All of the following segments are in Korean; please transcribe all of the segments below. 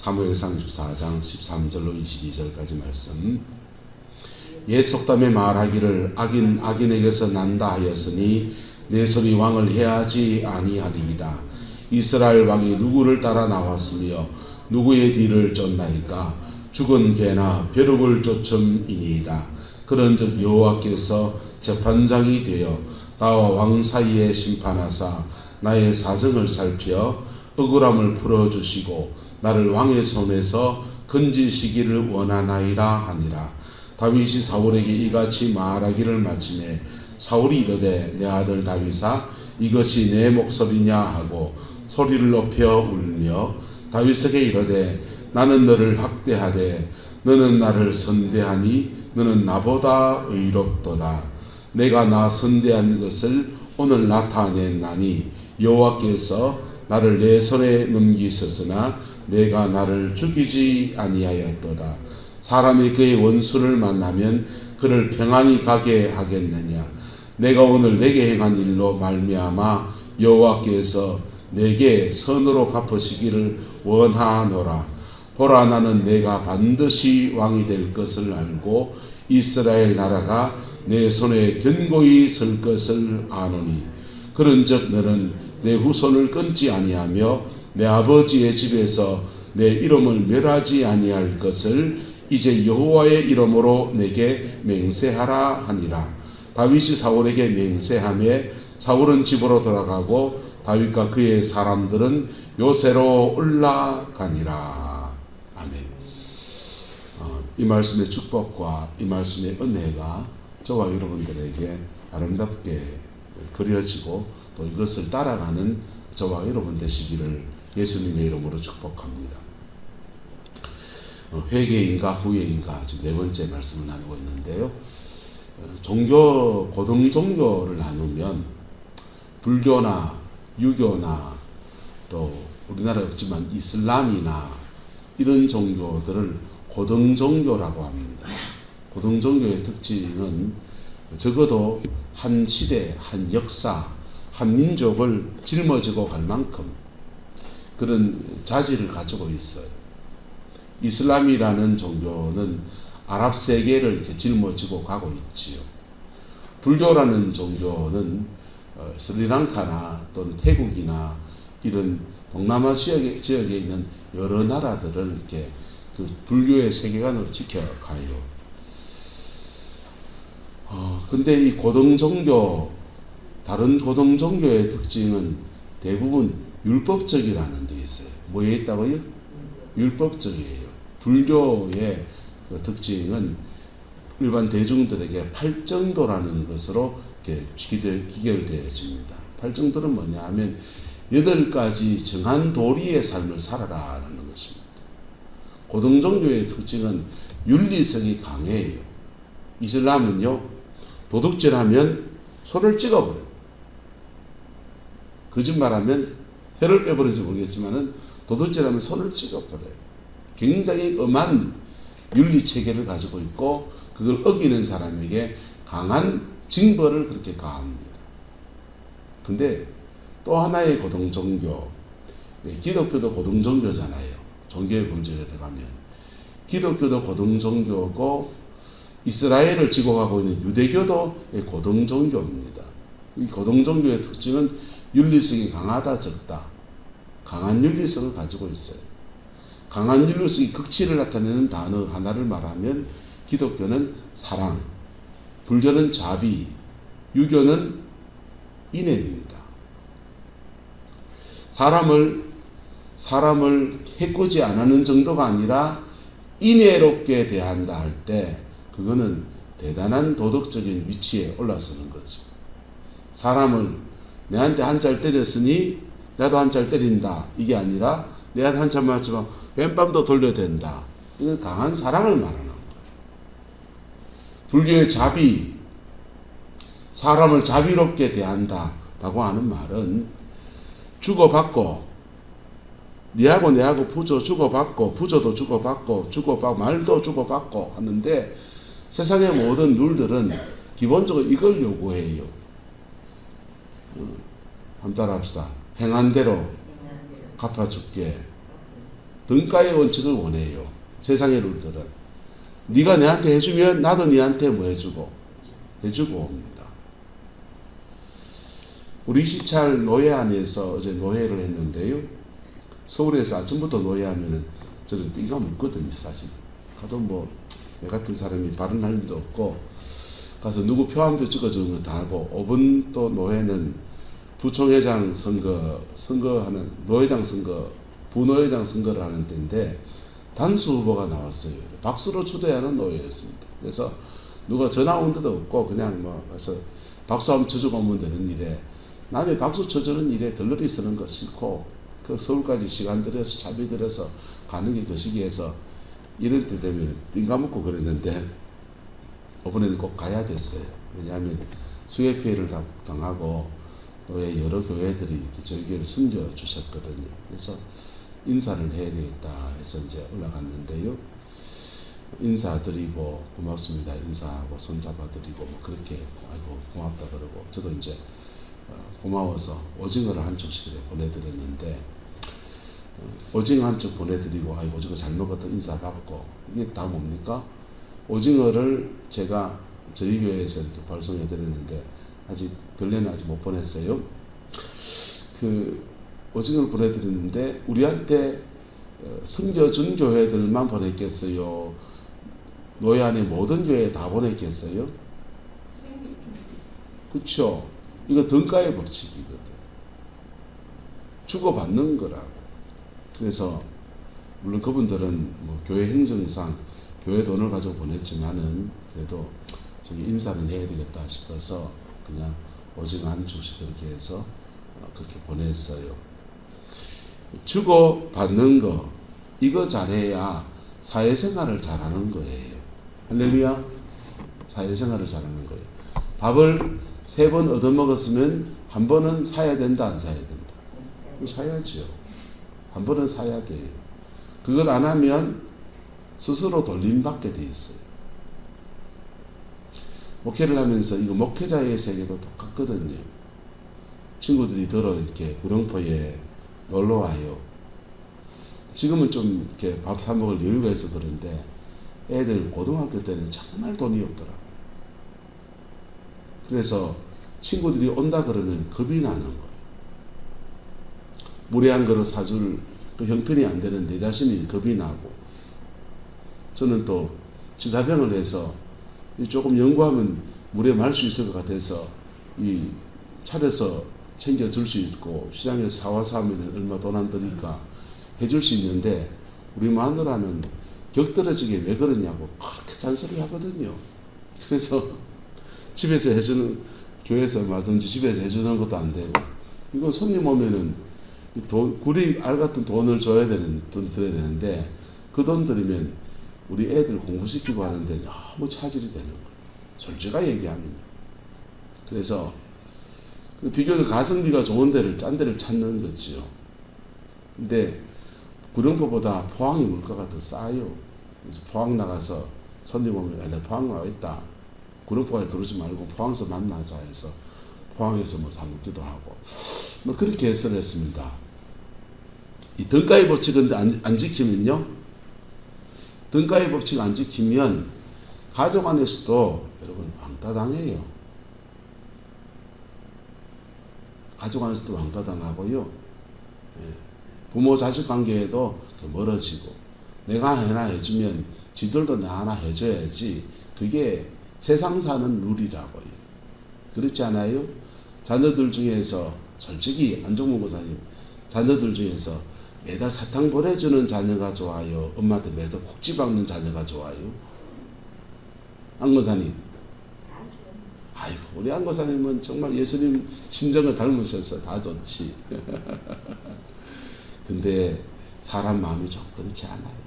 사무엘상 14장 13절로 22절까지 말씀. 옛 속담에 말하기를 악인에게서 난다 하였으니 내 손이 왕을 해하지 아니하리이다. 이스라엘 왕이 누구를 따라 나왔으며 누구의 뒤를 쫓나이까? 죽은 개나 벼룩을 쫓음이니이다. 그런즉 여호와께서 재판장이 되어 나와 왕 사이에 심판하사 나의 사정을 살펴 억울함을 풀어주시고 나를 왕의 손에서 건지시기를 원하나이다 하니라. 다윗이 사울에게 이같이 말하기를 마치매 사울이 이르되 내 아들 다윗아 이것이 내 목소리냐 하고 소리를 높여 울며 다윗에게 이르되 나는 너를 학대하되 너는 나를 선대하니 너는 나보다 의롭도다. 내가 나 선대한 것을 오늘 나타냈나니 여호와께서 나를 내 손에 넘기셨으나 내가 나를 죽이지 아니하였도다. 사람이 그의 원수를 만나면 그를 평안히 가게 하겠느냐? 내가 오늘 내게 행한 일로 말미암아 여호와께서 내게 선으로 갚으시기를 원하노라. 보라, 나는 내가 반드시 왕이 될 것을 알고 이스라엘 나라가 내 손에 견고히 설 것을 아노니 그런즉 너는 내 후손을 끊지 아니하며 내 아버지의 집에서 내 이름을 멸하지 아니할 것을 이제 여호와의 이름으로 내게 맹세하라 하니라. 다윗이 사울에게 맹세하며 사울은 집으로 돌아가고 다윗과 그의 사람들은 요새로 올라가니라. 아멘. 이 말씀의 축복과 이 말씀의 은혜가 저와 여러분들에게 아름답게 그려지고 또 이것을 따라가는 저와 여러분 되시기를 예수님의 이름으로 축복합니다. 회개인가 후회인가 지금 네 번째 말씀을 나누고 있는데요. 고등 종교를 나누면 불교나 유교나 또 우리나라에 없지만 이슬람이나 이런 종교들을 고등 종교라고 합니다. 고등 종교의 특징은 적어도 한 시대, 한 역사, 한 민족을 짊어지고 갈 만큼 그런 자질을 가지고 있어요. 이슬람이라는 종교는 아랍 세계를 이렇게 짊어지고 가고 있지요. 불교라는 종교는 스리랑카나 또는 태국이나 이런 동남아 지역에 있는 여러 나라들을 이렇게 그 불교의 세계관으로 지켜가요. 근데 이 고등 종교, 다른 고등 종교의 특징은 대부분 율법적이라는 데 있어요. 뭐에 있다고요? 율법적이에요. 불교의 그 특징은 일반 대중들에게 팔정도라는 것으로 이렇게 기결되어집니다. 팔정도는 뭐냐 하면 8가지 정한 도리의 삶을 살아라라는 것입니다. 고등 종교의 특징은 윤리성이 강해요. 이슬람은요, 도둑질하면 손을 찍어버려요. 거짓말하면 혀를 빼버리는지 모르겠지만은 도둑질하면 손을 찍어버려요. 굉장히 엄한 윤리체계를 가지고 있고 그걸 어기는 사람에게 강한 징벌을 그렇게 가합니다. 근데 또 하나의 고등종교, 기독교도 고등종교잖아요. 종교의 본질에 들어가면 기독교도 고등종교고 이스라엘을 지고 가고 있는 유대교도 고등종교입니다. 이 고등종교의 특징은 윤리성이 강하다 적다. 강한 윤리성을 가지고 있어요. 강한 윤리성이 극치를 나타내는 단어 하나를 말하면 기독교는 사랑, 불교는 자비, 유교는 인애입니다. 사람을 해코지 안 하는 정도가 아니라 인애롭게 대한다 할 때 그거는 대단한 도덕적인 위치에 올라서는 거죠. 사람을 내한테 한 짤 때렸으니 나도 한 짤 때린다. 이게 아니라 내한테 한 짤 맞지만 왼밤도 돌려야 된다. 이건 강한 사랑을 말하는 거예요. 불교의 자비, 사람을 자비롭게 대한다라고 하는 말은 주고받고 니하고 내하고 부조 주고받고 부조도 주고받고 말도 주고받고 하는데 세상의 모든 룰들은 기본적으로 이걸 요구해요. 한번 따라합시다. 행한 대로 갚아줄게. 등가의 원칙을 원해요. 세상의 룰들은. 네가 내한테 해주면 나도 네한테 뭐 해주고 합니다. 우리 시찰 노예안에서 어제 노예를 했는데요. 서울에서 아침부터 노예하면은 저는 띵가 묻거든요, 사실. 가도 뭐 내 같은 사람이 발언할 일도 없고 가서 누구 표 한 표 찍어주는 거 다 하고 5분 또 노예는 부총회장 선거하는 노회장 선거, 부노회장 선거를 하는 때인데 단수 후보가 나왔어요. 박수로 초대하는 노예였습니다. 그래서 누가 전화 온 데도 없고 그냥 뭐 가서 박수 한번 쳐주고 오면 되는 일에 남의 박수 쳐주는 일에 덜러리 쓰는 거 싫고 그 서울까지 시간 들여서 차비 들여서 가는 게 그 시기에서 이럴 때 되면 띵가먹고 그랬는데 이번에는 꼭 가야 됐어요. 왜냐하면 수해 피해를 당하고 왜 여러 교회들이 저희 교회를 섬겨주셨거든요. 그래서 인사를 해야 되겠다 해서 이제 올라갔는데요. 인사드리고 고맙습니다 인사하고 손잡아드리고 뭐 그렇게 아이고 고맙다 그러고 저도 이제 고마워서 오징어를 한 쪽씩 보내드렸는데 오징어 한 쪽 보내드리고 아이고 오징어 잘 먹었다 인사받고 이게 다 뭡니까? 오징어를 제가 저희 교회에서 이렇게 발송해드렸는데 아직 별내는 아직 못 보냈어요. 그 오징어를 보내드렸는데 우리한테 섬겨준 교회들만 보냈겠어요? 노예 안에 모든 교회 다 보냈겠어요? 그렇죠? 이거 등가의 법칙이거든. 주고받는 거라고. 그래서 물론 그분들은 뭐 교회 행정상 교회 돈을 가지고 보냈지만은 그래도 저기 인사는 해야 되겠다 싶어서 그냥 오징어 한 주씩 그렇게 해서 그렇게 보냈어요. 주고받는 거 이거 잘해야 사회생활을 잘하는 거예요. 할렐루야. 사회생활을 잘하는 거예요. 밥을 3번 얻어먹었으면 한 번은 사야 된다 안 사야 된다? 사야죠. 한 번은 사야 돼요. 그걸 안 하면 스스로 돌림받게 돼 있어요. 목회를 하면서 이거 목회자의 세계도 똑같거든요. 친구들이 들어 이렇게 구룡포에 놀러 와요. 지금은 좀 이렇게 밥 사 먹을 여유가 있어 그런데 애들 고등학교 때는 정말 돈이 없더라. 그래서 친구들이 온다 그러면 겁이 나는 거예요. 물에 한 그릇 사줄 그 형편이 안 되는 내 자신이 겁이 나고 저는 또 지사병을 해서 조금 연구하면 물에 말 수 있을 것 같아서 이 차려서 챙겨줄 수 있고 시장에서 사와서 하면 얼마 돈 안 드니까 해줄 수 있는데 우리 마누라는 격떨어지게 왜 그러냐고 그렇게 잔소리 하거든요. 그래서 집에서 해주는 교회에서 얼마든지 집에서 해주는 것도 안 되고 이거 손님 오면은 구리 알 같은 돈을 줘야 되는 돈 들어야 되는데 그 돈 들이면 우리 애들 공부시키고 하는데 너무 차질이 되는 거예요. 솔직하게 얘기하면. 그래서 비교적 가성비가 좋은 데를 짠 데를 찾는 거지요. 근데 구룡포보다 포항이 물가가 더 싸요. 그래서 포항 나가서 손님 오면 내가 포항 와 있다. 구룡포까지 들어오지 말고 포항에서 만나자 해서 포항에서 뭐 사 먹기도 하고 뭐 그렇게 해설을 했습니다. 이 등가의 법칙은 안 지키면요. 등가의 법칙 안 지키면 가족 안에서도 여러분 왕따 당해요. 가족 안에서도 왕따 당하고요. 부모 자식 관계에도 멀어지고 내가 하나 해주면 지들도 나 하나 해줘야지 그게 세상 사는 룰이라고요. 그렇지 않아요? 자녀들 중에서 솔직히 안종문 고사님 자녀들 중에서 매달 사탕 보내주는 자녀가 좋아요? 엄마한테 매달 콕지 박는 자녀가 좋아요? 안 고사님 아이고 우리 안 고사님은 정말 예수님 심정을 닮으셔서 다 좋지. 근데 사람 마음이 좀 그렇지 않아요.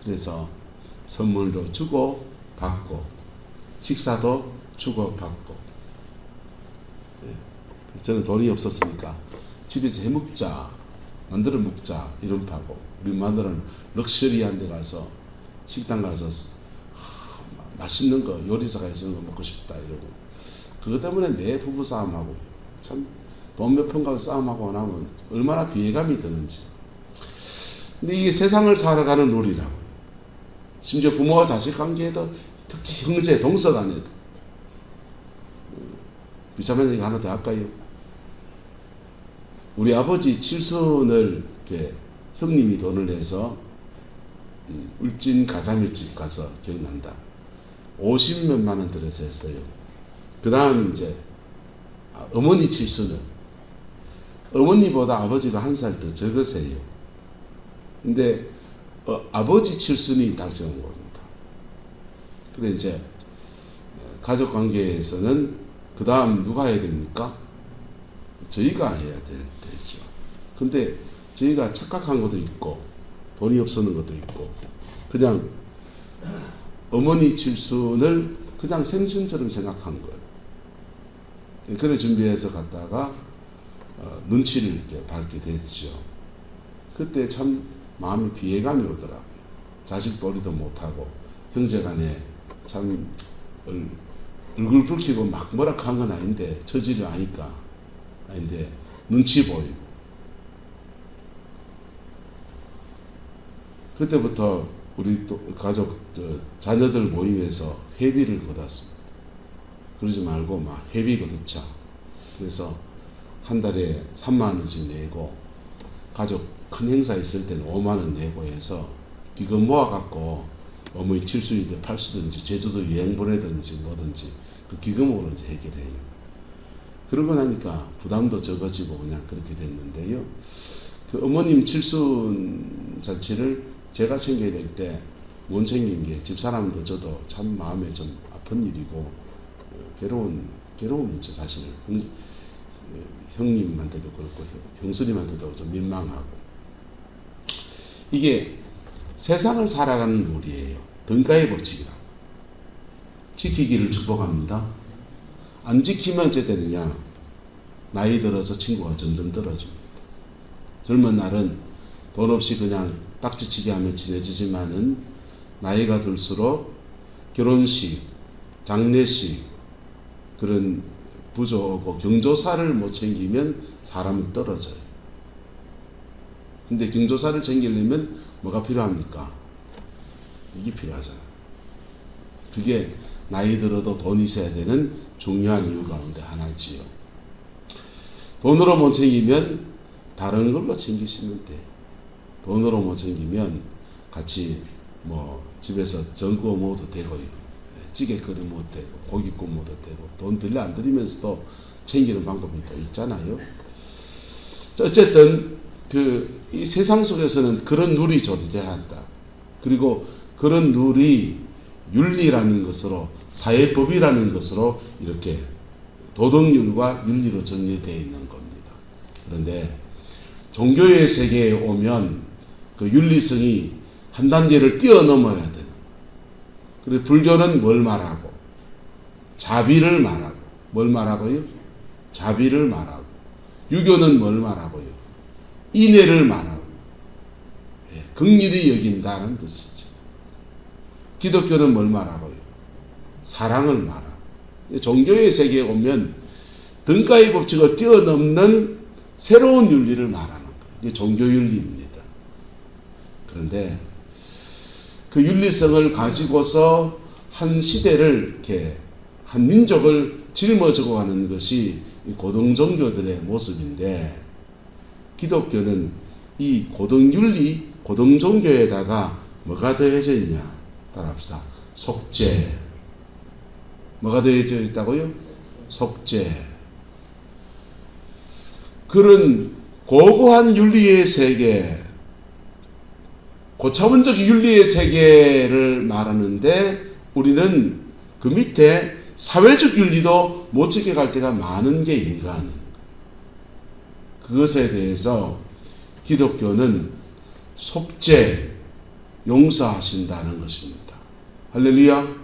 그래서 선물도 주고 받고 식사도 주고 받고 저는 돈이 없었으니까 집에서 해먹자 만들어 먹자 이런 파고 우리 마누라는 럭셔리한 데 가서 식당 가서 맛있는 거 요리사가 해주는 거 먹고 싶다 이러고 그것 때문에 내 부부 싸움하고 참 돈 몇 푼 가서 싸움하고 나면 얼마나 비애감이 드는지 근데 이게 세상을 살아가는 룰이라고. 심지어 부모와 자식 관계에도, 특히 형제, 동서 간에도. 비참한 얘기 하나 더 할까요? 우리 아버지 칠순을 이렇게 형님이 돈을 내서 울진 가자미집 가서 기억난다. 50몇만 원 들여서 했어요. 그 다음 이제 어머니 칠순을, 어머니보다 아버지가 한 살 더 적으세요. 근데 아버지 칠순이 닥쳐온 겁니다. 그래 이제 가족 관계에서는 그 다음 누가 해야 됩니까? 저희가 해야 되죠. 근데 저희가 착각한 것도 있고 돈이 없었는 것도 있고 그냥 어머니 칠순을 그냥 생신처럼 생각한 거예요. 그래 준비해서 갔다가 눈치를 이렇게 받게 됐죠. 그때 참 마음이 비애감이 오더라고요. 자식 도리도 못하고 형제간에 참 얼굴 붉히고 막 뭐라 한 건 아닌데 처지를 아니까 아닌데 눈치 보이고 그때부터 우리 또 가족 자녀들 모임에서 회비를 걷었습니다. 그러지 말고 막 회비 걷자. 그래서 한 달에 3만 원씩 내고 가족 큰 행사 있을 때는 5만 원 내고 해서 이거 모아갖고 어머니 칠순인데 팔수든지 제주도 여행 보내든지 뭐든지 그 기금으로 이제 해결해요. 그러고 나니까 부담도 적어지고 그냥 그렇게 됐는데요. 그 어머님 칠순 잔치를 제가 챙겨야 될 때 못 챙긴 게 집사람도 저도 참 마음에 좀 아픈 일이고 괴로운 일이죠 사실. 형님한테도 그렇고 형수님한테도 좀 민망하고 이게 세상을 살아가는 룰이에요. 등가의 법칙이라. 지키기를 축복합니다. 안 지키면 어째 되느냐? 나이 들어서 친구가 점점 떨어집니다. 젊은 날은 돈 없이 그냥 딱지치기 하며 지내지지만은 나이가 들수록 결혼식, 장례식 그런 부조고 경조사를 못 챙기면 사람은 떨어져요. 근데 경조사를 챙기려면 뭐가 필요합니까? 이게 필요하잖아요. 그게 나이 들어도 돈이 있어야 되는 중요한 이유 가운데 하나지요. 돈으로 못 챙기면 다른 걸로 챙기시면 돼요. 돈으로 못 챙기면 같이 뭐 집에서 전 구워 먹어도 되고요. 찌개 끓여 먹어도 되고 고기 구워 먹어도 되고 돈 빌려 안 드리면서도 챙기는 방법이 또 있잖아요. 어쨌든 이 세상 속에서는 그런 룰이 존재한다. 그리고 그런 룰이 윤리라는 것으로 사회법이라는 것으로 이렇게 도덕률과 윤리로 정리되어 있는 겁니다. 그런데 종교의 세계에 오면 그 윤리성이 한 단계를 뛰어넘어야 돼요. 그리고 불교는 뭘 말하고? 자비를 말하고. 뭘 말하고요? 자비를 말하고. 유교는 뭘 말하고요? 인애를 말하고. 긍휼히 여긴다는 뜻이죠. 기독교는 뭘 말하고요? 사랑을 말하고. 종교의 세계에 오면 등가의 법칙을 뛰어넘는 새로운 윤리를 말하는 거예요. 이게 종교윤리입니다. 그런데 그 윤리성을 가지고서 한 시대를 이렇게 한 민족을 짊어지고 가는 것이 고등종교들의 모습인데 기독교는 이 고등윤리, 고등종교에다가 뭐가 더해져 있냐? 따라합시다. 속죄. 뭐가 더해져 있다고요? 속죄. 그런 고고한 윤리의 세계, 고차원적 윤리의 세계를 말하는데 우리는 그 밑에 사회적 윤리도 못 지켜갈 때가 많은 게 인간. 그것에 대해서 기독교는 속죄, 용서하신다는 것입니다. 할렐루야.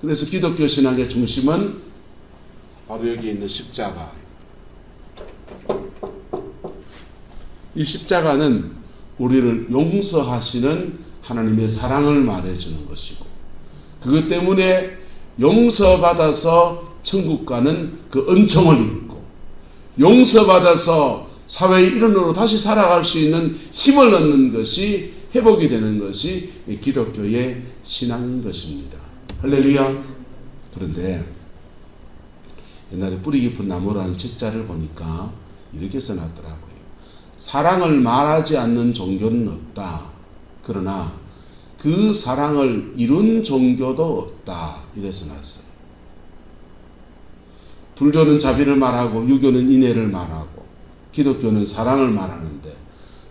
그래서 기독교 신앙의 중심은 바로 여기 있는 십자가. 이 십자가는 우리를 용서하시는 하나님의 사랑을 말해주는 것이고 그것 때문에 용서받아서 천국 가는 그 은총을 입고 용서받아서 사회의 일원으로 다시 살아갈 수 있는 힘을 얻는 것이, 회복이 되는 것이 기독교의 신앙인 것입니다. 할렐루야. 그런데 옛날에 뿌리 깊은 나무라는 책자를 보니까 이렇게 써놨더라고요. 사랑을 말하지 않는 종교는 없다. 그러나 그 사랑을 이룬 종교도 없다. 이래 써놨어요. 불교는 자비를 말하고 유교는 인애를 말하고 기독교는 사랑을 말하는데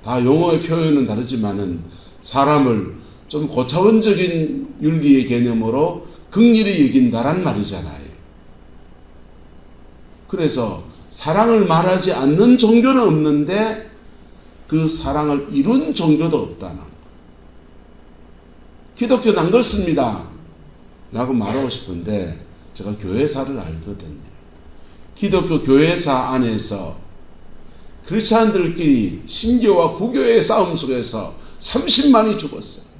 다 용어의 표현은 다르지만은 사람을 좀 고차원적인 윤리의 개념으로 긍휼히 여긴다란 말이잖아요. 그래서 사랑을 말하지 않는 종교는 없는데 그 사랑을 이룬 종교도 없다는 거. 기독교는 안 그렇습니다 라고 말하고 싶은데 제가 교회사를 알거든요. 기독교 교회사 안에서 크리스찬들끼리 신교와 구교의 싸움 속에서 30만이 죽었어요.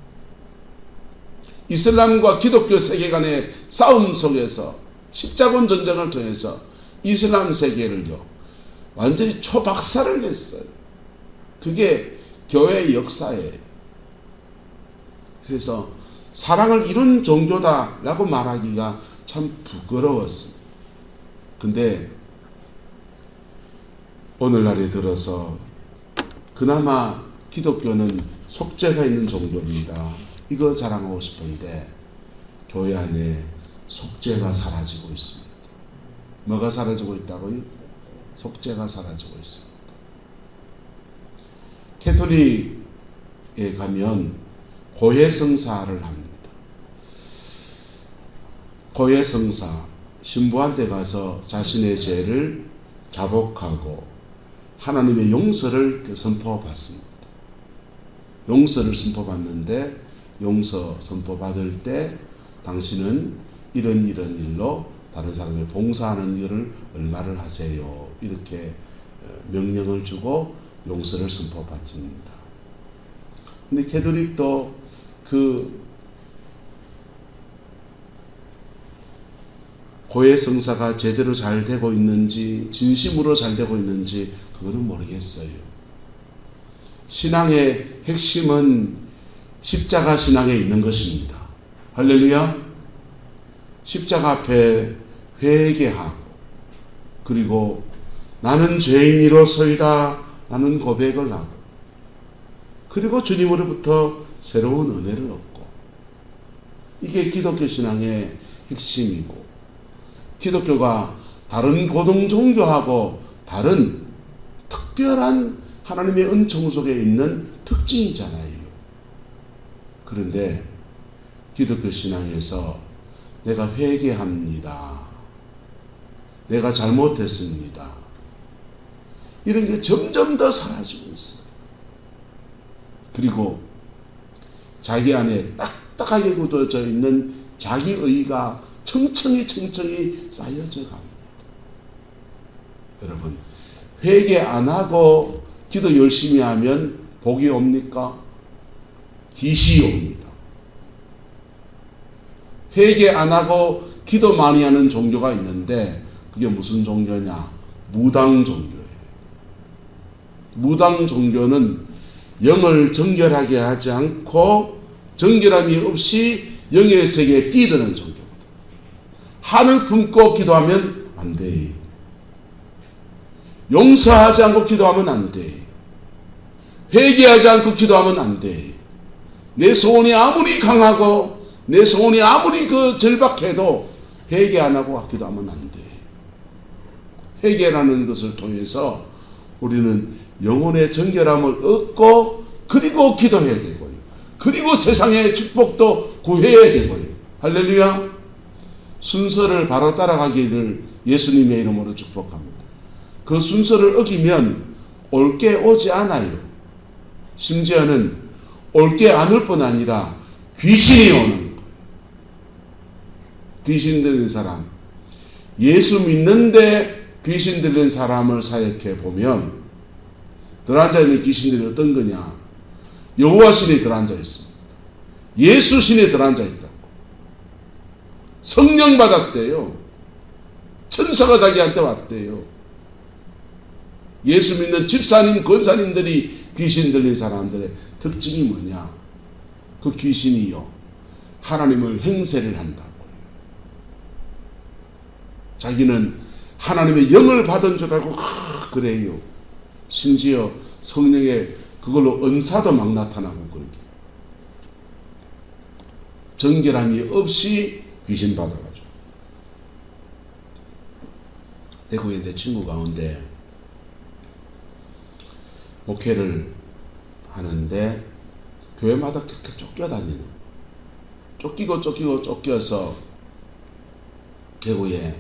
이슬람과 기독교 세계관의 싸움 속에서 십자군 전쟁을 통해서 이슬람 세계를요 완전히 초박살을 냈어요. 그게 교회의 역사예요. 그래서 사랑을 이룬 종교다라고 말하기가 참 부끄러웠어요. 근데 오늘날에 들어서 그나마 기독교는 속죄가 있는 종교입니다. 이거 자랑하고 싶은데 교회 안에 속죄가 사라지고 있습니다. 뭐가 사라지고 있다고요? 속죄가 사라지고 있습니다. 캐톨릭에 가면 고해성사를 합니다. 고해성사, 신부한테 가서 자신의 죄를 자복하고 하나님의 용서를 선포받습니다. 용서를 선포받는데 용서 선포받을 때 당신은 이런 일로 다른 사람의 봉사하는 일을 얼마를 하세요. 이렇게 명령을 주고 용서를 선포받습니다. 근데 캐톨릭도 그 고해성사가 제대로 잘 되고 있는지 진심으로 잘 되고 있는지 그거는 모르겠어요. 신앙의 핵심은 십자가 신앙에 있는 것입니다. 할렐루야. 십자가 앞에 회개하고 그리고 나는 죄인이로서이다 라는 고백을 하고 그리고 주님으로부터 새로운 은혜를 얻고 이게 기독교 신앙의 핵심이고 기독교가 다른 고등 종교하고 다른 특별한 하나님의 은총 속에 있는 특징이잖아요. 그런데 기독교 신앙에서 내가 회개합니다. 내가 잘못했습니다. 이런 게 점점 더 사라지고 있어요. 그리고 자기 안에 딱딱하게 굳어져 있는 자기의가 청청이 쌓여져 갑니다. 여러분, 회개 안 하고 기도 열심히 하면 복이 옵니까? 기시 옵니다. 회개 안 하고 기도 많이 하는 종교가 있는데 그게 무슨 종교냐? 무당 종교예요. 무당 종교는 영을 정결하게 하지 않고 정결함이 없이 영의 세계에 뛰드는 종교거든. 한을 품고 기도하면 안 돼. 용서하지 않고 기도하면 안 돼. 회개하지 않고 기도하면 안 돼. 내 소원이 아무리 강하고 내 소원이 아무리 절박해도 회개 안 하고 기도하면 안 돼. 회개라는 것을 통해서 우리는 영혼의 정결함을 얻고 그리고 기도해야 되고요. 그리고 세상의 축복도 구해야 되고요. 할렐루야. 순서를 바로 따라가기를 예수님의 이름으로 축복합니다. 그 순서를 어기면 옳게 오지 않아요. 심지어는 옳게 안 올 뿐 아니라 귀신이 오는 거예요. 귀신 들린 사람, 예수 믿는데 귀신 들린 사람을 사역해 보면 들어앉아있는 귀신들이 어떤 거냐? 여호와 신이 들어앉아 있습니다. 예수 신이 들어앉아 있다고. 성령 받았대요. 천사가 자기한테 왔대요. 예수 믿는 집사님, 권사님들이 귀신 들린 사람들의 특징이 뭐냐? 그 귀신이요, 하나님을 행세를 한다고요. 자기는 하나님의 영을 받은 줄 알고 그래요. 심지어 성령의 그걸로 은사도 막 나타나고 그러게. 정결함이 없이 귀신 받아가지고. 대구에 내 친구 가운데 목회를 하는데 교회마다 그렇게 쫓겨다니는, 쫓겨서 대구에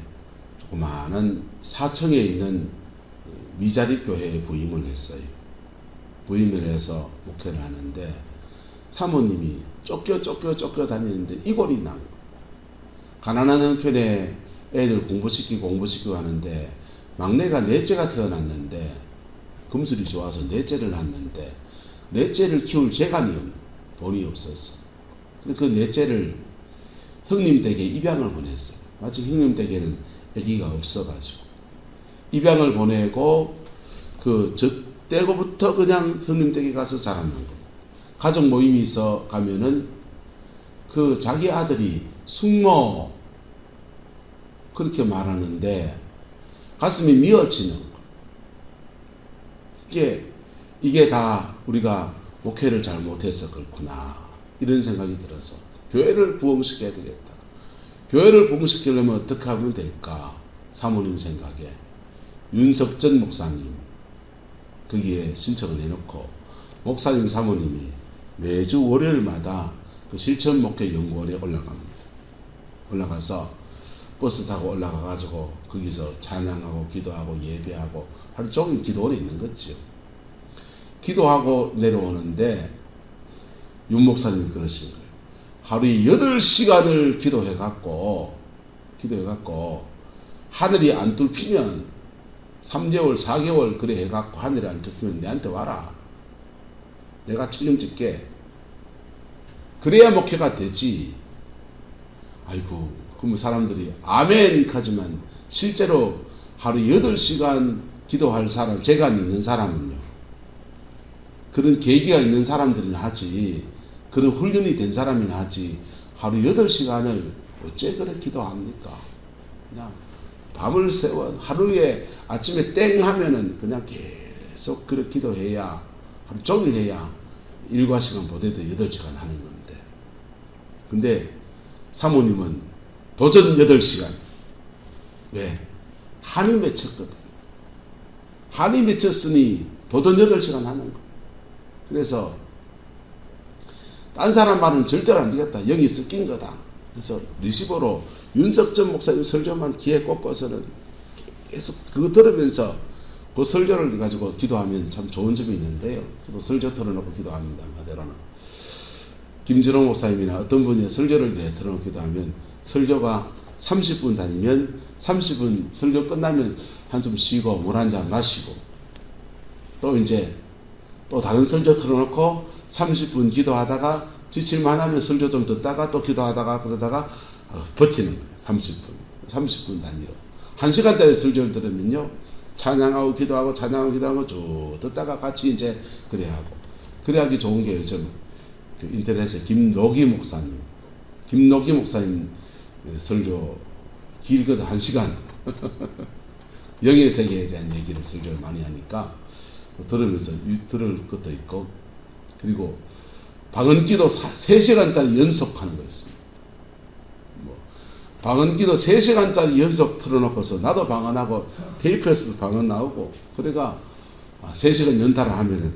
조그마한 사청에 있는 미자립 교회에 부임을 했어요. 부임을 해서 목회를 하는데 사모님이 쫓겨 다니는데 이골이 난 거예요. 가난한 형편에 애들 공부시키고 하는데 막내가 넷째가 태어났는데 금술이 좋아서 넷째를 낳았는데 넷째를 키울 재간이 돈이 없었어. 그 넷째를 형님 댁에 입양을 보냈어요. 마침 형님 댁에는 아기가 없어가지고 입양을 보내고 때고부터 그냥 형님 댁에 가서 자랐는 거예요. 가족 모임이 있어 가면은 자기 아들이 숙모 그렇게 말하는데 가슴이 미어지는 거예요. 이게 다 우리가 목회를 잘못해서 그렇구나 이런 생각이 들어서 교회를 부흥시켜야 되겠다. 교회를 부흥시키려면 어떻게 하면 될까? 사모님 생각에 윤석전 목사님 거기에 신청을 해놓고 목사님 사모님이 매주 월요일마다 그 실천 목회 연구원에 올라갑니다. 올라가서 버스 타고 올라가가지고 거기서 찬양하고 기도하고 예배하고 하루 종일 기도원에 있는 거죠. 기도하고 내려오는데 윤 목사님이 그러신 거예요. 하루에 8시간을 기도해갖고 하늘이 안 뚫히면 3개월 4개월 그래 해갖고 하늘이 안 뚫히면 내한테 와라. 내가 책임질게. 그래야 목회가 되지. 아이고, 그러면 사람들이 아멘 하지만 실제로 하루 8시간 기도할 사람, 재간이 있는 사람은요, 그런 계기가 있는 사람들은 하지, 그런 훈련이 된 사람이나 하지, 하루 8시간을 어째 그래 기도합니까? 그냥 밤을 새워 하루에 아침에 땡 하면은 그냥 계속 그렇게 기도해야, 하루 종일 해야 1과시간 보내도 8시간 하는 건데. 근데 사모님은 도전 8시간. 왜? 한이 맺혔거든. 한이 맺혔으니 도전 8시간 하는 거. 그래서 딴 사람 말은 절대로 안 되겠다. 영이 섞인 거다. 그래서 리시버로 윤석전 목사님 설교만 귀에 꽂고서는 계속 그거 들으면서 그 설교를 가지고 기도하면 참 좋은 점이 있는데요. 저도 설교 틀어놓고 기도합니다. 마대로는. 김준호 목사님이나 어떤 분이 설교를 틀어놓고 기도하면 설교가 30분 다니면 30분 설교 끝나면 한숨 쉬고 물 한 잔 마시고 또 이제 또 다른 설교 틀어놓고 30분 기도하다가 지칠만 하면 설교 좀 듣다가 또 기도하다가 그러다가 버티는 거예요. 30분 단위로. 1시간짜리 설교를 들으면요. 찬양하고 기도하고 쭉 듣다가 같이 이제 그래 하고. 그래 하기 좋은 게 요즘 그 인터넷에 김노기 목사님 설교 길거든 1시간. 영의 세계에 대한 얘기를 설교를 많이 하니까 들으면서 들을 것도 있고, 그리고 방언기도 3시간짜리 연속하는 거 있습니다. 방언기도 3시간짜리 연속 틀어놓고서 나도 방언하고 테이프에서도 방언 나오고, 그래가 3시간 연달아 하면은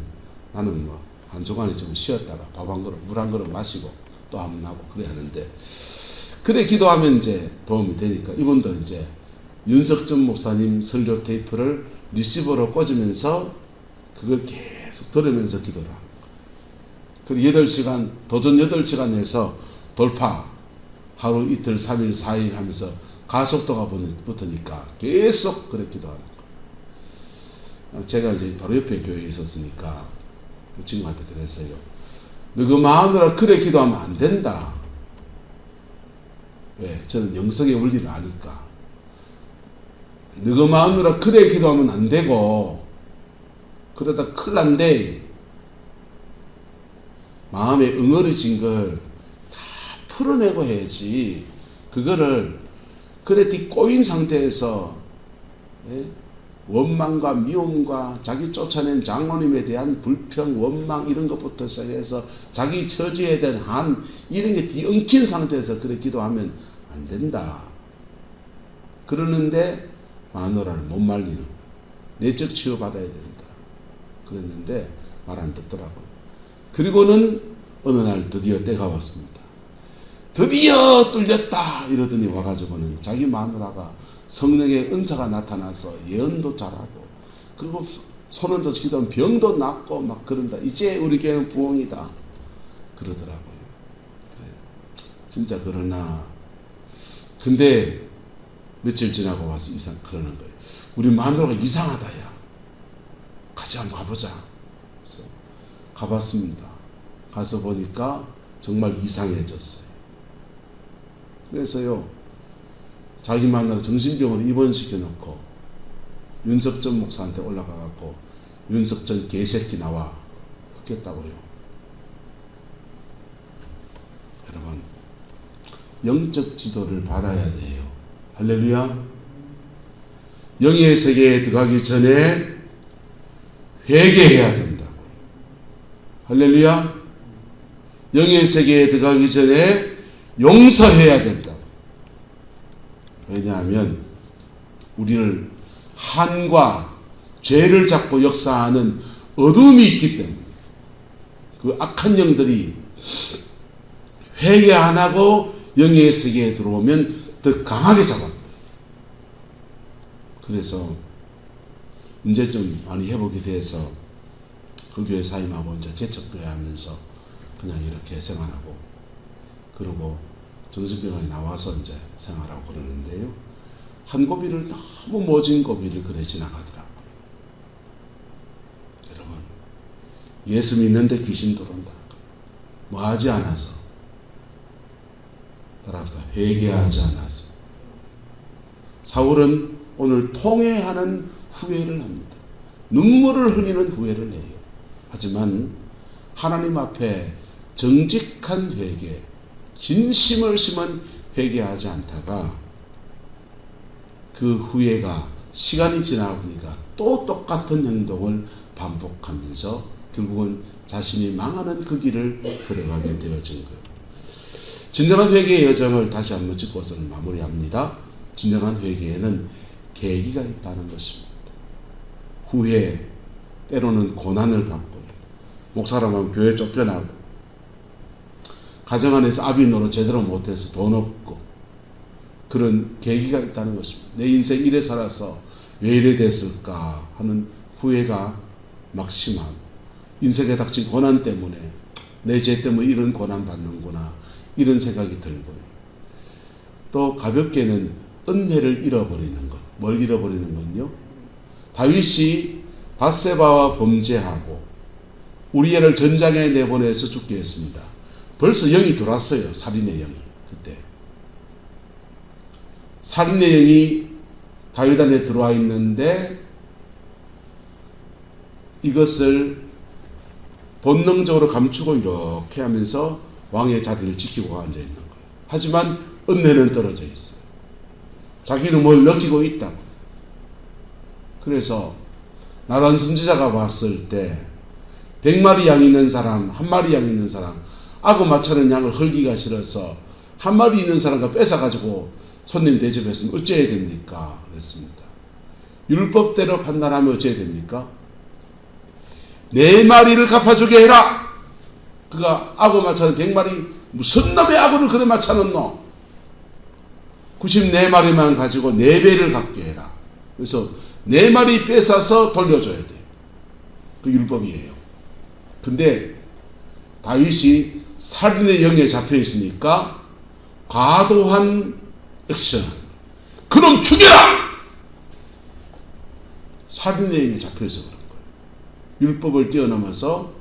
나는 한 주간에 좀 쉬었다가 밥 한 그릇, 물 한 그릇 마시고 또 한번 하고 그래 하는데, 그래 기도하면 이제 도움이 되니까 이분도 이제 윤석전 목사님 설교 테이프를 리시버로 꽂으면서 그걸 계속 들으면서 기도를 하는 거예요. 그리고 8시간, 도전 8시간 해서 돌파, 하루 이틀 3일 4일 하면서 가속도가 붙으니까 계속 그렇게 기도하는 거예요. 제가 이제 바로 옆에 교회에 있었으니까 그 친구한테 그랬어요. 너그 마누라 그래 기도하면 안 된다. 왜? 저는 영성의 원리를 아니까. 너그 마누라 그래 기도하면 안 되고, 그러다 큰일 난데 마음에 응어리진 걸 다 풀어내고 해야지. 그거를 그래 뒤 꼬인 상태에서 원망과 미움과 자기 쫓아낸 장로님에 대한 불평, 원망 이런 것부터 시작해서 자기 처지에 대한 한 이런 게 뒤 엉킨 상태에서 그렇게 기도하면 안 된다. 그러는데 마누라를 못 말리는 내적 치유받아야 된다. 그랬는데 말 안 듣더라고요. 그리고는 어느 날 드디어 때가 왔습니다. 드디어 뚫렸다 이러더니 와가지고는 자기 마누라가 성령의 은사가 나타나서 예언도 잘하고 그리고 손을 기도하면 병도 낫고 막 그런다. 이제 우리 교회는 부흥이다 그러더라고요. 그래. 진짜 그러나 근데 며칠 지나고 와서 그러는 거예요. 우리 마누라가 이상하다 야. 같이 한번 가보자. 그래서 가봤습니다. 가서 보니까 정말 이상해졌어요. 그래서요 자기 마누라 정신병원에 입원시켜놓고 윤석전 목사한테 올라가갖고 윤석전 개새끼 나와 그랬다고요. 여러분 영적 지도를 받아야 돼요. 할렐루야. 영의 세계에 들어가기 전에 회개해야 된다고요. 할렐루야. 영의 세계에 들어가기 전에 용서해야 된다고. 왜냐하면 우리를 한과 죄를 잡고 역사하는 어둠이 있기 때문에 그 악한 영들이 회개 안 하고 영의 세계에 들어오면 더 강하게 잡아요. 그래서 이제 좀 많이 회복이 돼서 그 교회 사임하고 이제 개척교회 하면서 그냥 이렇게 생활하고 그러고 정신병원에 나와서 이제 생활하고 그러는데요. 한 고비를 너무 모진 고비를 그래 지나가더라고요. 여러분 예수 믿는데 귀신 들어온다. 뭐 하지 않아서 따라서 회개하지 않아서 사울은 오늘 통회하는 후회를 합니다. 눈물을 흘리는 후회를 해요. 하지만 하나님 앞에 정직한 회개, 진심을 심은 회개하지 않다가 그 후회가 시간이 지나보니까 또 똑같은 행동을 반복하면서 결국은 자신이 망하는 그 길을 걸어가게 되어진 거예요. 진정한 회개의 여정을 다시 한번 짚고서는 마무리합니다. 진정한 회개에는 계기가 있다는 것입니다. 후회, 때로는 고난을 받고 목사라면 교회 쫓겨나고 가정 안에서 아비 노릇 제대로 못해서 돈 없고 그런 계기가 있다는 것입니다. 내 인생 이래 살아서 왜 이래 됐을까 하는 후회가 막심하고 인생에 닥친 고난 때문에 내 죄 때문에 이런 고난 받는구나 이런 생각이 들고요. 또 가볍게는 은혜를 잃어버리는 것. 뭘 잃어버리는 건요? 다윗이 밧세바와 범죄하고 우리엘을 전장에 내보내서 죽게 했습니다. 벌써 영이 들어왔어요. 살인의 영이. 그때 살인의 영이 다윗 안에 들어와 있는데 이것을 본능적으로 감추고 이렇게 하면서 왕의 자리를 지키고 앉아 있는 거예요. 하지만 은혜는 떨어져 있어요. 자기는 뭘 느끼고 있다. 그래서 나단 선지자가 봤을 때 100마리 양 있는 사람, 1마리 양 있는 사람, 아구 마차는 양을 헐기가 싫어서 1마리 있는 사람과 뺏어가지고 손님 대접했으면 어째야 됩니까? 그랬습니다. 율법대로 판단하면 어째야 됩니까? 4마리를 갚아주게 해라. 그가 아구 마차는 100마리 무슨 놈의 아구를 그래 맞춰놓노? 94마리만 가지고 4배를 갚게 해라. 그래서 4마리 뺏어서 돌려줘야 돼요. 그 율법이에요. 근데 다윗이 살인의 영에 잡혀 있으니까 과도한 액션. 그놈 죽여라! 살인의 영에 잡혀 있어 그런 거예요. 율법을 뛰어넘어서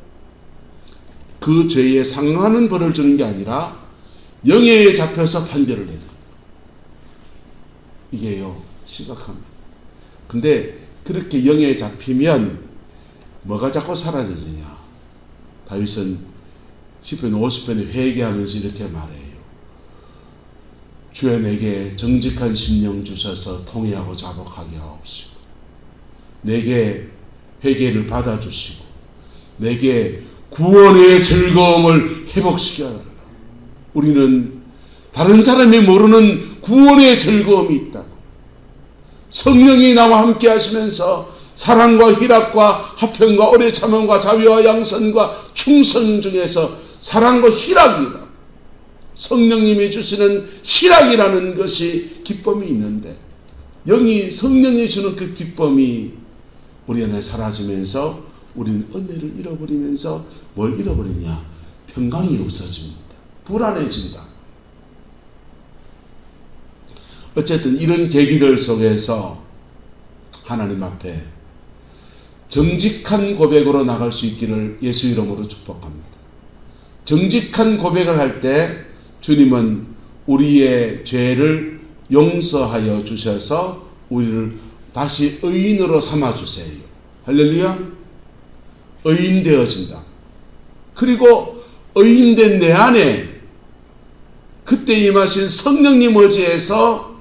그 죄에 상응하는 벌을 주는 게 아니라 영에 잡혀서 판결을 내는 거예요. 이게요, 심각합니다. 근데 그렇게 영에 잡히면 뭐가 자꾸 사라지느냐? 다윗은 시편 50편에 회개하면서 이렇게 말해요. 주여 내게 정직한 심령 주셔서 통회하고 자복하게 하옵시고 내게 회개를 받아주시고 내게 구원의 즐거움을 회복시켜 달라. 우리는 다른 사람이 모르는 구원의 즐거움이 있다고. 성령이 나와 함께 하시면서 사랑과 희락과 화평과 오래 참음과 자비와 양선과 충성 중에서 사랑과 희락이다. 성령님이 주시는 희락이라는 것이 기쁨이 있는데 성령이 주는 그 기쁨이 우리 안에 사라지면서 우리는 은혜를 잃어버리면서 뭘 잃어버리냐? 평강이 없어집니다. 불안해진다. 어쨌든 이런 계기들 속에서 하나님 앞에 정직한 고백으로 나갈 수 있기를 예수 이름으로 축복합니다. 정직한 고백을 할 때 주님은 우리의 죄를 용서하여 주셔서 우리를 다시 의인으로 삼아주세요. 할렐루야. 의인 되어진다. 그리고 의인된 내 안에 그때 임하신 성령님 의지에서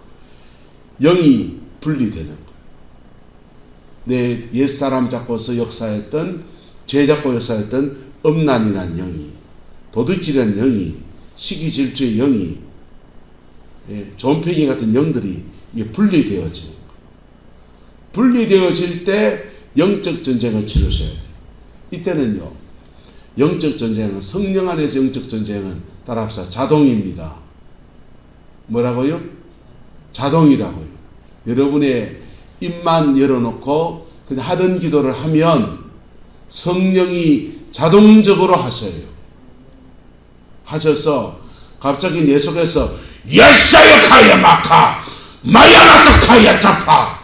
영이 분리되는 것. 내 옛사람 잡고서 역사했던 죄 잡고 역사했던 음란이란 영이, 도둑질이란 영이, 시기질투의 영이, 존팽이 같은 영들이 분리되어지는 것. 분리되어질 때 영적 전쟁을 치르셔야 돼요. 이때는요, 영적 전쟁은 성령 안에서 영적 전쟁은 따라합시다. 자동입니다. 뭐라고요? 자동이라고요. 여러분의 입만 열어놓고 그냥 하던 기도를 하면 성령이 자동적으로 하셔요. 하셔서 갑자기 내 속에서 예사여 카야 마카 마야나타 카야 자파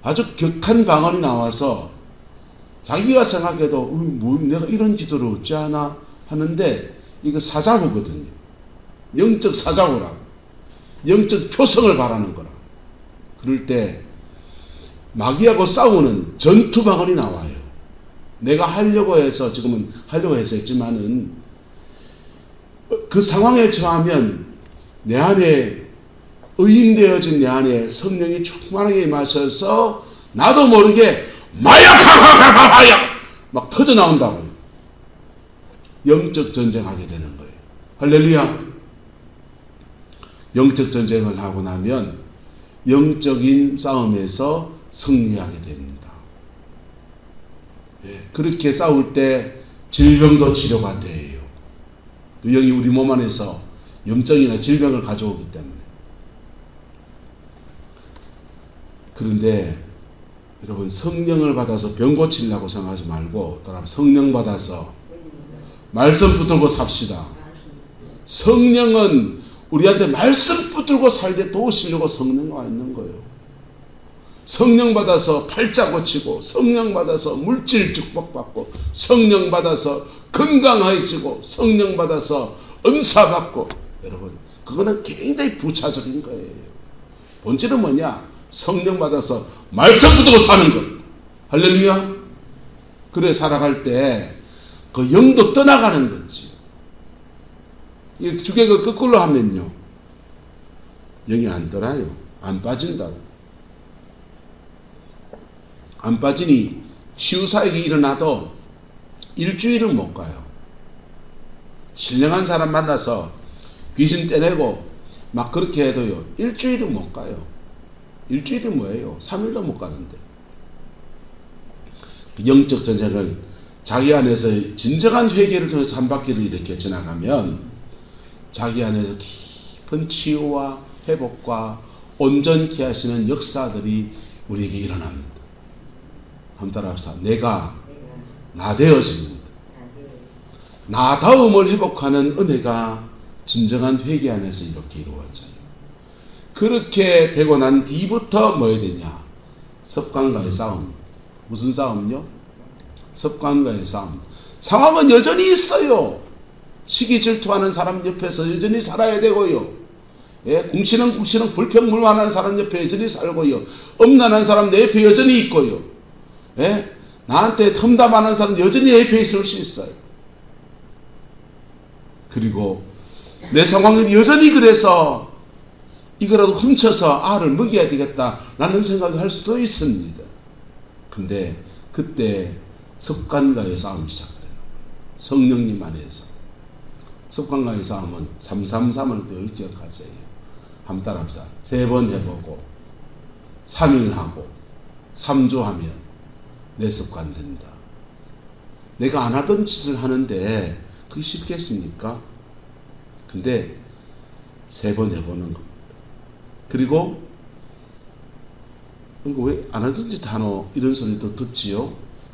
아주 격한 방언이 나와서 자기가 생각해도 내가 이런 기도를 어찌 하나 하는데 이거 사자구거든요. 영적 사자구라고. 영적 표성을 바라는 거라. 그럴 때 마귀하고 싸우는 전투 방언이 나와요. 내가 하려고 해서 지금은 하려고 해서 했지만은 그 상황에 처하면 내 안에 의인되어진 내 안에 성령이 충만하게 임하셔서 나도 모르게 마약하가가가마약 막 터져 나온다고요. 영적 전쟁하게 되는 거예요. 할렐루야. 영적 전쟁을 하고 나면 영적인 싸움에서 승리하게 됩니다. 그렇게 싸울 때 질병도 치료가 돼요. 그 영이 우리 몸 안에서 염증이나 질병을 가져오기 때문에. 그런데 여러분 성령을 받아서 병 고치려고 생각하지 말고 성령 받아서 말씀 붙들고 삽시다. 성령은 우리한테 말씀 붙들고 살게 도우시려고 성령 와 있는 거예요. 성령 받아서 팔자 고치고 성령 받아서 물질 축복받고 성령 받아서 건강해지고 성령 받아서 은사 받고 여러분 그거는 굉장히 부차적인 거예요. 본질은 뭐냐? 성령 받아서 말씀 붙들고 사는 것. 할렐루야. 그래 살아갈 때 그 영도 떠나가는 거지. 이 주객을 거꾸로 하면요 영이 안 떠나요. 안 빠진다고. 안 빠지니 치유사역이 일어나도 일주일은 못 가요. 신령한 사람 만나서 귀신 떼내고 막 그렇게 해도요 일주일은 못 가요. 일주일이 뭐예요? 3일도 못 가는데. 영적 전쟁을 자기 안에서 진정한 회개를 통해서 한 바퀴를 이렇게 지나가면 자기 안에서 깊은 치유와 회복과 온전케 하시는 역사들이 우리에게 일어납니다. 한번 따라합시다. 내가 나 되어집니다. 나다움을 회복하는 은혜가 진정한 회개 안에서 이렇게 이루어져요. 그렇게 되고 난 뒤부터 뭐 해야 되냐? 습관과의 싸움. 무슨 싸움요? 습관과의 싸움. 상황은 여전히 있어요. 시기 질투하는 사람 옆에서 여전히 살아야 되고요. 궁시렁 불평불만하는 사람 옆에 여전히 살고요. 엄난한 사람 내 옆에 여전히 있고요. 나한테 험담하는 사람 여전히 옆에 있을 수 있어요. 그리고 내 상황이 여전히 그래서 이거라도 훔쳐서 알을 먹여야 되겠다 라는 생각을 할 수도 있습니다. 근데 그때 습관과의 싸움이 시작돼요. 성령님 안에서. 습관과의 싸움은 333을 늘 기억하세요. 한번 따라합시다. 3번 해보고 3일 하고 3주 하면 내 습관 된다. 내가 안 하던 짓을 하는데 그게 쉽겠습니까? 근데 3번 해보는 겁니다. 그리고 왜 안 하던 짓 하노? 이런 소리도 듣지요.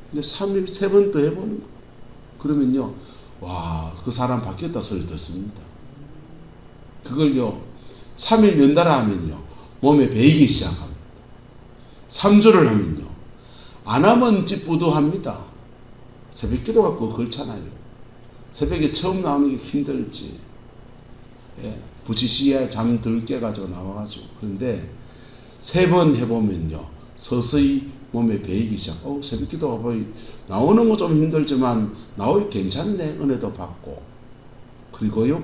근데 3일 3번 더 해보는 거. 그러면요, 와, 그 사람 바뀌었다 소리 듣습니다. 그걸요, 3일 연달아 하면요, 몸에 배이기 시작합니다. 3주를 하면요, 안 하면 찌뿌두합니다. 새벽 기도 갖고 그렇잖아요. 새벽에 처음 나오는 게 힘들지. 예, 부치시에 잠 덜 깨가지고 나와가지고. 그런데 3번 해보면요, 서서히 몸에 배이기 시작. 새벽 기도 나오는 거 좀 힘들지만 나오기 괜찮네. 은혜도 받고. 그리고요,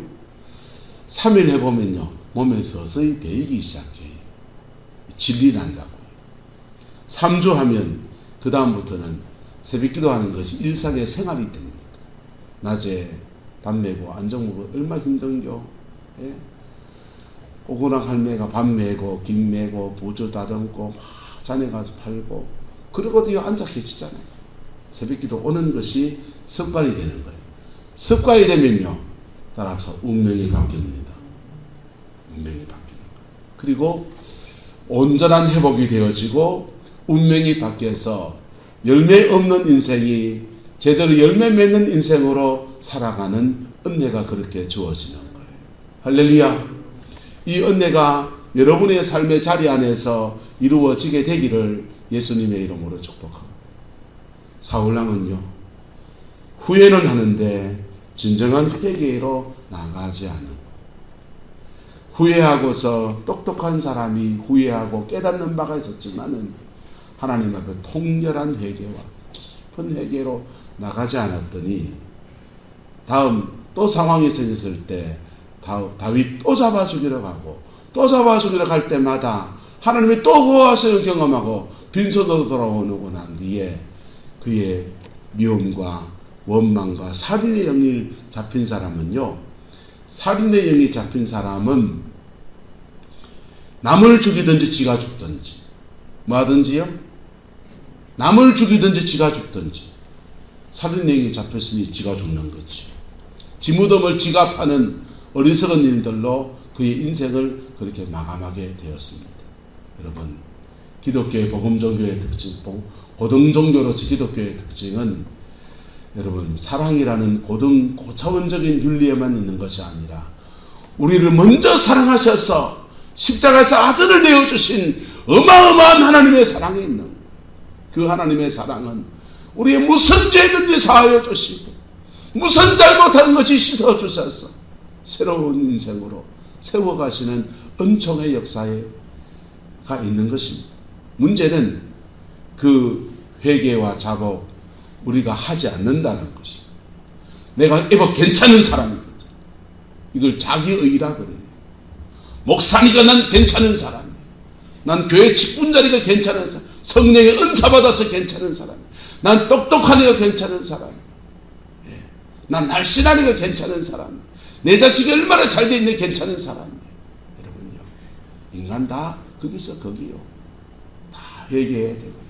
3일 해보면요, 몸에 서서히 배이기 시작해요. 진리 난다고요. 3주 하면 그 다음부터는 새벽 기도하는 것이 일상의 생활이 됩니다. 낮에 밥 메고 안정 먹고 얼마나 힘든겨. 예? 오고랑 할매가 밥 메고 김 메고 보조 다듬고 막 자네 가서 팔고 그러고도 앉아 계시잖아요. 새벽 기도 오는 것이 습관이 되는 거예요. 습관이 되면요, 따라서 운명이 바뀝니다. 운명이 바뀌는 거예요. 그리고 온전한 회복이 되어지고 운명이 바뀌어서 열매 없는 인생이 제대로 열매 맺는 인생으로 살아가는 은혜가 그렇게 주어지는 거예요. 할렐루야. 이 은혜가 여러분의 삶의 자리 안에서 이루어지게 되기를 예수님의 이름으로 축복합니다. 사울왕은요, 후회는 하는데 진정한 회개로 나가지 않은, 후회하고서 똑똑한 사람이 후회하고 깨닫는 바가 있었지만은 하나님 앞에 통렬한 회개와 깊은 회개로 나가지 않았더니 다음 또 상황이 생겼을 때 다윗 또 잡아 죽이러 가고 또 잡아 죽이러 갈 때마다 하나님이 또 구하시는 경험하고 빈손으로 돌아오고 난 뒤에 그의 미움과 원망과 살인의 영이 잡힌 사람은요, 살인의 영이 잡힌 사람은 남을 죽이든지 지가 죽든지 뭐 하든지요? 남을 죽이든지 지가 죽든지. 살인의 영이 잡혔으니 지가 죽는 거지. 지 무덤을 지가 파는 어리석은 일들로 그의 인생을 그렇게 마감하게 되었습니다. 여러분, 기독교의 복음종교의 특징, 고등종교로서 기독교의 특징은 여러분, 사랑이라는 고차원적인 윤리에만 있는 것이 아니라 우리를 먼저 사랑하셔서 십자가에서 아들을 내어주신 어마어마한 하나님의 사랑이 있는, 그 하나님의 사랑은 우리의 무슨 죄든지 사하여 주시고 무슨 잘못한 것이 씻어 주셔서 새로운 인생으로 세워가시는 은총의 역사가 있는 것입니다. 문제는 그 회개와 작업 우리가 하지 않는다는 것입니다. 내가 괜찮은 사람입니다. 이걸 자기의라 그래요. 목사니까 난 괜찮은 사람이에요. 난 교회 직분자리가 괜찮은 사람, 성령의 은사 받아서 괜찮은 사람, 난 똑똑하니까 괜찮은 사람, 난 날씬하니까 괜찮은 사람, 내 자식이 얼마나 잘 돼 있는 괜찮은 사람. 여러분요, 인간 다 거기서 거기요. 다 회개해야 되고요.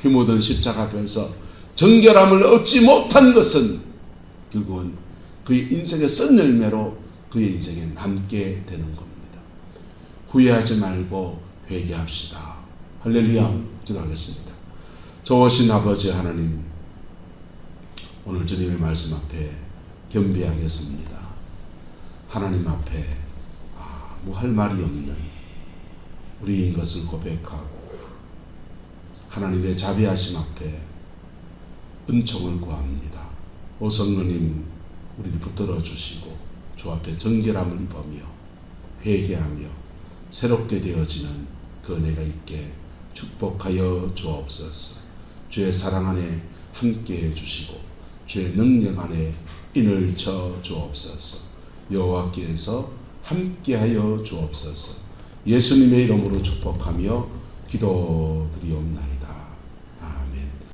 피 묻은 십자가 앞에서 정결함을 얻지 못한 것은 결국은 그의 인생의 쓴 열매로 그의 인생에 남게 되는 겁니다. 후회하지 말고 회개합시다. 할렐루야. 기도하겠습니다. 좋으신 아버지 하나님, 오늘 주님의 말씀 앞에 겸비하겠습니다. 하나님 앞에 뭐 할 말이 없는 우리인 것을 고백하고 하나님의 자비하심 앞에 은총을 구합니다. 오 성령님, 우리를 붙들어 주시고 주 앞에 정결함을 입으며 회개하며 새롭게 되어지는 그 은혜가 있게 축복하여 주옵소서. 주의 사랑 안에 함께해 주시고 주의 능력 안에 인을 쳐 주옵소서. 여호와께서 함께하여 주옵소서. 예수님의 이름으로 축복하며 기도드리옵나이다.